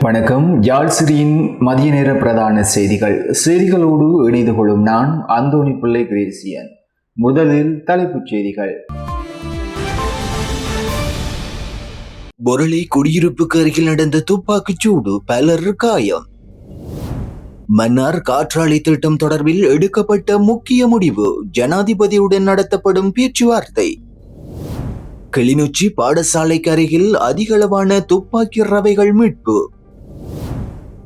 வணக்கம். யாழ் சிறியின் மதிய நேர பிரதான செய்திகளோடு இணைந்து கொள்ளும் நான் அந்தோணி பிள்ளை கிரேசியன். முதலில் தலைப்புச் செய்திகள். பொருளை குடியிருப்புக்கு அருகில் நடந்த துப்பாக்கிச் சூடு, பலர் காயம். மன்னார் காற்றாலை திட்டம் தொடர்பில் எடுக்கப்பட்ட முக்கிய முடிவு, ஜனாதிபதியுடன் நடத்தப்படும் பேச்சுவார்த்தை. கிளிநொச்சி பாடசாலைக்கு அருகில் அதிகளவான துப்பாக்கி ரவைகள் மீட்பு.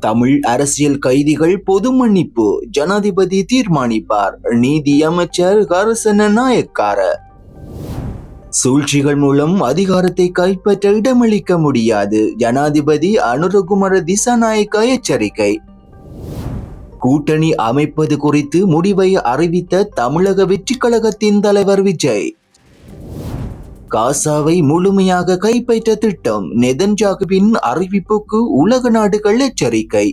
தமிழ் அரசியல் கைதிகள் பொது மன்னிப்பு, ஜனாதிபதி தீர்மானிப்பார், நீதி அமைச்சர் கருசன நாயக்கார. சூழ்ச்சிகள் மூலம் அதிகாரத்தை கைப்பற்ற இடமளிக்க முடியாது, ஜனாதிபதி அனுரகுமார திசாநாயக்க எச்சரிக்கை. கூட்டணி அமைப்பது குறித்து முடிவை அறிவித்த தமிழக வெற்றிக் கழகத்தின் தலைவர் விஜய். காசாவை முழுமையாக கைப்பற்ற திட்டம், நெதன்யாகுவின் அறிவிப்புக்கு உலக நாடுகள் எச்சரிக்கை.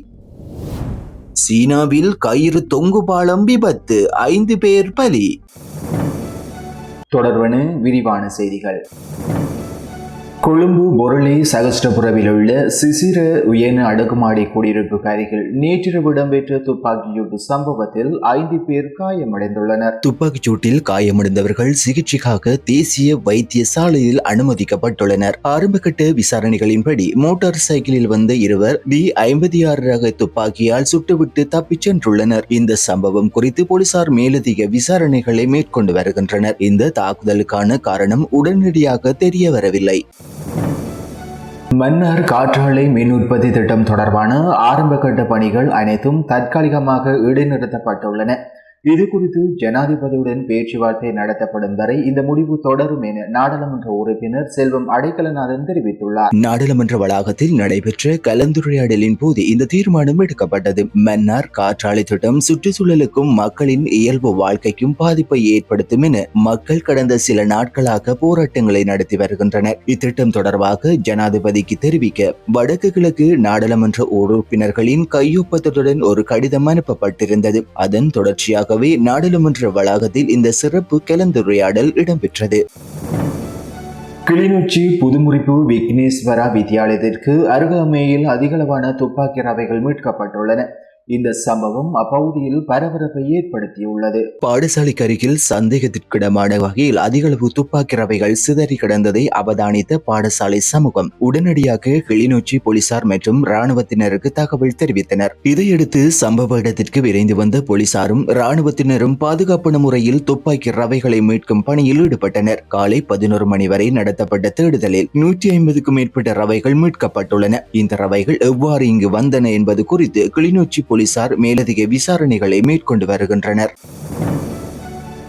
சீனாவில் கயிறு தொங்கு பாலம் விபத்து, 5 பேர் பலி. தொடர்வன விரிவான செய்திகள். கொழும்பு பொருளை சகஸ்டபுரவில் உள்ள சிசிர உயர்ந்த அடுக்குமாடி குடியிருப்புக்கு அருகில் நேற்றிரவு இடம்பெற்ற துப்பாக்கிச்சூட்டு சம்பவத்தில் 5 பேர் காயமடைந்துள்ளனர். துப்பாக்கிச்சூட்டில் காயமடைந்தவர்கள் சிகிச்சைக்காக தேசிய வைத்தியசாலையில் அனுமதிக்கப்பட்டுள்ளனர். ஆரம்பகட்ட விசாரணைகளின்படி மோட்டார் சைக்கிளில் வந்த இருவர் D56 ரக துப்பாக்கியால் சுட்டுவிட்டு தப்பிச் சென்றுள்ளனர். இந்த சம்பவம் குறித்து போலீசார் மேலதிக விசாரணைகளை மேற்கொண்டு வருகின்றனர். இந்த தாக்குதலுக்கான காரணம் உடனடியாக தெரிய வரவில்லை. மன்னார் காற்றாலை மின் உற்பத்தி திட்டம் தொடர்பான ஆரம்பகட்ட பணிகள் அனைத்தும் தற்காலிகமாக இடைநிறுத்தப்பட்டுள்ளன. இது குறித்து ஜனாதிபதியுடன் பேச்சுவார்த்தை நடத்தப்படும் வரை இந்த முடிவு தொடரும் என நாடாளுமன்ற உறுப்பினர் செல்வம் அடைக்கலநாதன் தெரிவித்துள்ளார். நாடாளுமன்ற வளாகத்தில் நடைபெற்ற கலந்துரையாடலின் போது இந்த தீர்மானம் எடுக்கப்பட்டது. மன்னார் காற்றாலை திட்டம் சுற்றுச்சூழலுக்கும் மக்களின் இயல்பு வாழ்க்கைக்கும் பாதிப்பை ஏற்படுத்தும் என மக்கள் கடந்த சில நாட்களாக போராட்டங்களை நடத்தி வருகின்றனர். இத்திட்டம் தொடர்பாக ஜனாதிபதிக்கு தெரிவிக்க வடக்கு கிழக்கு நாடாளுமன்ற உறுப்பினர்களின் கையொப்பத்துடன் ஒரு கடிதம் அனுப்பப்பட்டிருந்தது. அதன் தொடர்ச்சியாக நாடாளுமன்ற வளாகத்தில் இந்த சிறப்பு கலந்துரையாடல் இடம்பெற்றது. கிளிநொச்சி புதுமுறிப்பு விக்னேஸ்வரா வித்தியாலயத்திற்கு அருகாமையில் அதிகளவான துப்பாக்கி ரவைகள் மீட்கப்பட்டுள்ளன. இந்த சம்பவம் அப்பகுதியில் பரபரப்பை ஏற்படுத்தியுள்ளது. பாடசாலைக்கு அருகில் சந்தேகத்திற்கிடமான வகையில் அதிகளவு துப்பாக்கி ரவைகள் சிதறி கிடந்ததை அவதானித்த பாடசாலை சமூகம் உடனடியாக கிளிநொச்சி போலீசார் மற்றும் இராணுவத்தினருக்கு தகவல் தெரிவித்தனர். இதையடுத்து சம்பவ இடத்திற்கு விரைந்து வந்த போலீசாரும் இராணுவத்தினரும் பாதுகாப்பான முறையில் துப்பாக்கி ரவைகளை மீட்கும் பணியில் ஈடுபட்டனர். காலை 11 மணி வரை நடத்தப்பட்ட தேடுதலில் 150க்கும் மேற்பட்ட ரவைகள் மீட்கப்பட்டுள்ளன. இந்த ரவைகள் எவ்வாறு இங்கு வந்தன என்பது குறித்து கிளிநொச்சி போலீசார் மேலதிக விசாரணைகளை மேற்கொண்டு வருகின்றனர்.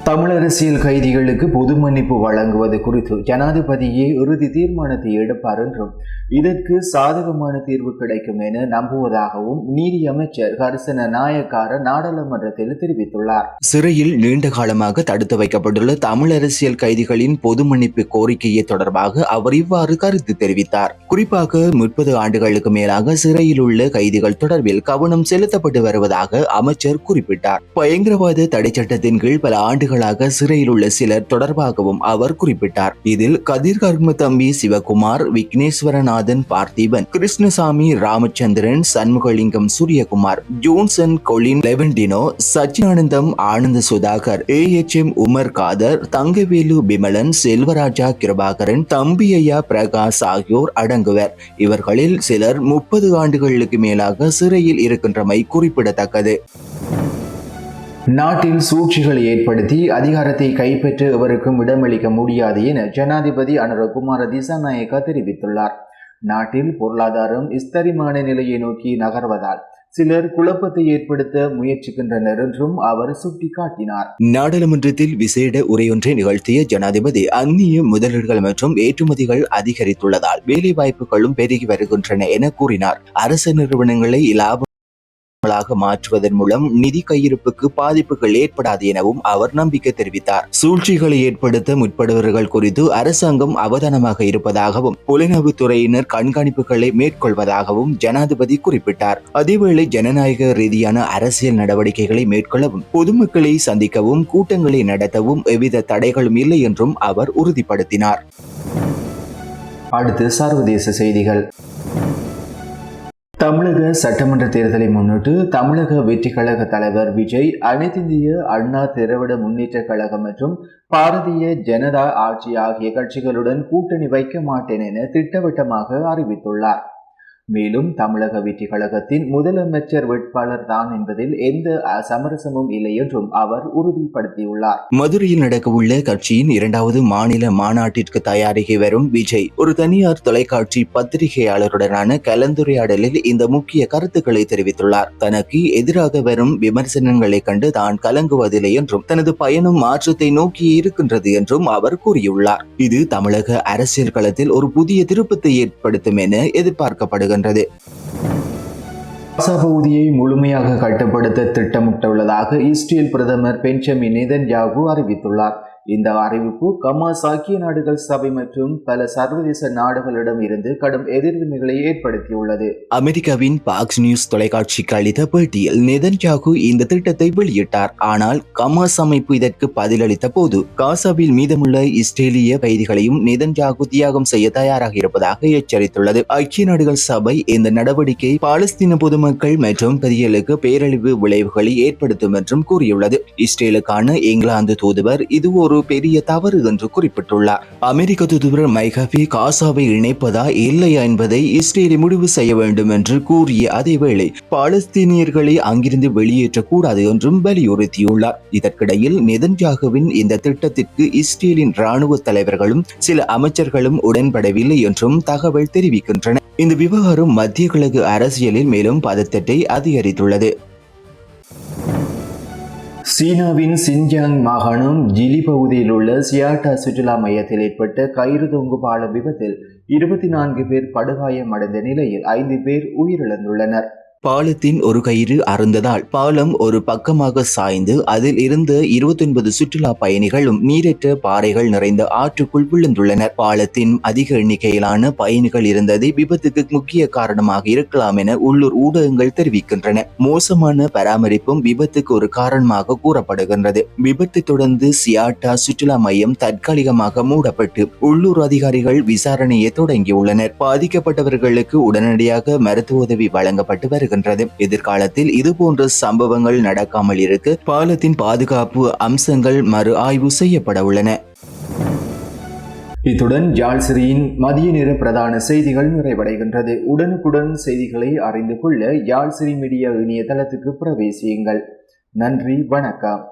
தமிழ் அரசியல் கைதிகளுக்கு பொது மன்னிப்பு வழங்குவது குறித்து ஜனாதிபதியே இறுதி தீர்மானத்தை எடுப்பார் என்றும் இதற்கு சாதகமான தீர்வு கிடைக்கும் என நம்புவதாகவும் நீதி அமைச்சர் கருசன நாயக்கார நாடாளுமன்றத்தில் தெரிவித்துள்ளார். சிறையில் நீண்ட காலமாக தடுத்து வைக்கப்பட்டுள்ள தமிழ் அரசியல் கைதிகளின் பொது மன்னிப்பு கோரிக்கையை தொடர்பாக அவர் இவ்வாறு கருத்து தெரிவித்தார். குறிப்பாக 30 ஆண்டுகளுக்கு மேலாக சிறையில் உள்ள கைதிகள் தொடர்பில் கவனம் செலுத்தப்பட்டு வருவதாக அமைச்சர் குறிப்பிட்டார். பயங்கரவாத தடை சட்டத்தின் கீழ் பல ஆண்டுகள் சிறையில் உள்ள சிலர் தொடர்பாகவும் அவர் குறிப்பிட்டார். இதில் கதிர்கர்ம தம்பி சிவகுமார், விக்னேஸ்வரநாதன் பார்த்திபன், கிருஷ்ணசாமி ராமச்சந்திரன், சண்முகலிங்கம் சூரியகுமார், ஜோன்சன் கொலின் லெவன்டினோ, சச்சிதானந்தம் ஆனந்த சுதாகர், AHM உமர் காதர், தங்கவேலு பிமலன், செல்வராஜா கிருபாகரன், தம்பியா பிரகாஷ் ஆகியோர் அடங்குவர். இவர்களில் சிலர் 30 ஆண்டுகளுக்கு மேலாக சிறையில் இருக்கின்றமை குறிப்பிடத்தக்கது. நாட்டில் சூழ்ச்சிகளை ஏற்படுத்தி அதிகாரத்தை கைப்பற்ற எவருக்கும் இடமளிக்க முடியாது என ஜனாதிபதி அனுரகுமார திசாநாயக்க தெரிவித்துள்ளார். நாட்டில் பொருளாதாரம் ஸ்திரமான நிலையை நோக்கி நகர்வதால் சிலர் குழப்பத்தை ஏற்படுத்த முயற்சிக்கின்றனர் என்றும் அவர் சுட்டிக்காட்டினார். நாடாளுமன்றத்தில் விசேட உரையொன்றை நிகழ்த்திய ஜனாதிபதி அந்நிய முதலீடுகள் மற்றும் ஏற்றுமதிகள் அதிகரித்துள்ளதால் வேலை வாய்ப்புகளும் பெருகி வருகின்றன என கூறினார். அரசு நிறுவனங்களை லாப திட்டங்களாக மாற்றுவதன் மூலம் நிதி கையிருப்புக்கு பாதிப்புகள் ஏற்படாது எனவும் அவர் நம்பிக்கை தெரிவித்தார். சூழ்ச்சிகளை ஏற்படுத்த முற்படுவர்கள் குறித்து அரசாங்கம் அவதானமாக இருப்பதாகவும் புலனாய்வு துறையினர் கண்காணிப்புகளை மேற்கொள்வதாகவும் ஜனாதிபதி குறிப்பிட்டார். அதேவேளை ஜனநாயக ரீதியான அரசியல் நடவடிக்கைகளை மேற்கொள்ளவும் பொதுமக்களை சந்திக்கவும் கூட்டங்களை நடத்தவும் எவ்வித தடைகளும் இல்லை என்றும் அவர் உறுதிப்படுத்தினார். அடுத்து சர்வதேச செய்திகள். தமிழக சட்டமன்ற தேர்தலை முன்னிட்டு தமிழக வெற்றி கழக தலைவர் விஜய் அனைத்திந்திய அண்ணா திராவிட முன்னேற்ற கழகம் மற்றும் பாரதிய ஜனதா ஆட்சி ஆகிய கட்சிகளுடன் கூட்டணி வைக்க மாட்டேன் என திட்டவட்டமாக அறிவித்துள்ளார். மேலும் தமிழக வெற்றி கழகத்தின் முதலமைச்சர் வேட்பாளர் தான் என்பதில் எந்த சமரசமும் இல்லை என்றும் அவர் உறுதிப்படுத்தியுள்ளார். மதுரையில் நடக்கவுள்ள கட்சியின் 2வது மாநில மாநாட்டிற்கு தயாரிகை வரும் விஜய் ஒரு தனியார் தொலைக்காட்சி பத்திரிகையாளருடனான கலந்துரையாடலில் இந்த முக்கிய கருத்துக்களை தெரிவித்துள்ளார். தனக்கு எதிராக வரும் விமர்சனங்களை கண்டு தான் கலங்குவதில்லை என்றும் தனது பயணம் மாற்றத்தை நோக்கி இருக்கின்றது என்றும் அவர் கூறியுள்ளார். இது தமிழக அரசியல் களத்தில் ஒரு புதிய திருப்பத்தை ஏற்படுத்தும் என எதிர்பார்க்கப்படுகிறது. காசா பகுதியை முழுமையாக கட்டுப்படுத்த திட்டமிட்டுள்ளதாக இஸ்ரேல் பிரதமர் பெஞ்சமின் நெதன்யாகு அறிவித்துள்ளார். இந்த அறிவிப்பு ஹமாஸ் ஐக்கிய நாடுகள் சபை மற்றும் பல சர்வதேச நாடுகளிடம் இருந்து கடும் எதிர்வினைகளை ஏற்படுத்தியுள்ளது. அமெரிக்காவின் பாக்ஸ் நியூஸ் தொலைக்காட்சிக்கு அளித்த பேட்டியில் நெதன்யாகு இந்த திட்டத்தை வெளியிட்டார். ஆனால் ஹமாஸ் அமைப்பு இதற்கு பதிலளித்த போது காசாவில் மீதமுள்ள இஸ்ரேலிய கைதிகளையும் நெதன்யாகு தியாகம் செய்ய தயாராக இருப்பதாக எச்சரித்துள்ளது. ஐக்கிய நாடுகள் சபை இந்த நடவடிக்கை பாலஸ்தீன பொதுமக்கள் மற்றும் பெரியலுக்கு பேரழிவு விளைவுகளை ஏற்படுத்தும் என்றும் கூறியுள்ளது. இஸ்ரேலுக்கான இங்கிலாந்து தூதுவர் இது ஒரு பெரிய தவறு என்று குறிப்பிட்டுள்ளார். அமெரிக்க தூதுவர் மைகாஃபி காசாவை இணைப்பதா இல்லையா என்பதை இஸ்ரேலை முடிவு செய்ய வேண்டும் என்று கூறிய அதேவேளை பாலஸ்தீனியர்களை அங்கிருந்து வெளியேற்றக்கூடாது என்றும் வலியுறுத்தியுள்ளார். இதற்கிடையில் நெதன்யாகுவின் இந்த திட்டத்திற்கு இஸ்ரேலின் இராணுவ தலைவர்களும் சில அமைச்சர்களும் உடன்படவில்லை என்றும் தகவல் தெரிவிக்கின்றன. இந்த விவகாரம் மத்திய கிழக்கு அரசியலில் மேலும் பதட்டத்தை அதிகரித்துள்ளது. சீனாவின் சின்ஜியாங் மாகாணம் ஜிலி பகுதியில் உள்ள சியாட்டா சுற்றுலா மையத்தில் ஏற்பட்ட கயிறு தொங்கு பாலம் விபத்தில் 24 பேர் படுகாயமடைந்த நிலையில் 5 பேர் உயிரிழந்துள்ளனர். பாலத்தின் ஒரு கயிறு அறுந்ததால் பாலம் ஒரு பக்கமாக சாய்ந்து அதில் இருந்த 29 சுற்றுலா பயணிகளும் நீரற்ற பாறைகள் நிறைந்த ஆற்றுக்குள் விழுந்துள்ளனர். பாலத்தின் அதிக எண்ணிக்கையிலான பயணிகள் இருந்தது விபத்துக்கு முக்கிய காரணமாக இருக்கலாம் என உள்ளூர் ஊடகங்கள் தெரிவிக்கின்றன. மோசமான பராமரிப்பும் விபத்துக்கு ஒரு காரணமாக கூறப்படுகின்றது. விபத்தை தொடர்ந்து சியாட்டா சுற்றுலா மையம் தற்காலிகமாக மூடப்பட்டு உள்ளூர் அதிகாரிகள் விசாரணையை தொடங்கியுள்ளனர். பாதிக்கப்பட்டவர்களுக்கு உடனடியாக மருத்துவ உதவி வழங்கப்பட்டு வருகிறது. எதிர்காலத்தில் இதுபோன்ற சம்பவங்கள் நடக்காமல் இருக்க பாலத்தின் பாதுகாப்பு அம்சங்கள் மறு ஆய்வு செய்யப்பட உள்ளன. இத்துடன் யாழ்சிரியின் மதிய நேர பிரதான செய்திகள் நிறைவடைகின்றது. உடனுக்குடன் செய்திகளை அறிந்து கொள்ள யாழ்சிரி மீடியா இணையதளத்துக்கு பிரவேசியுங்கள். நன்றி, வணக்கம்.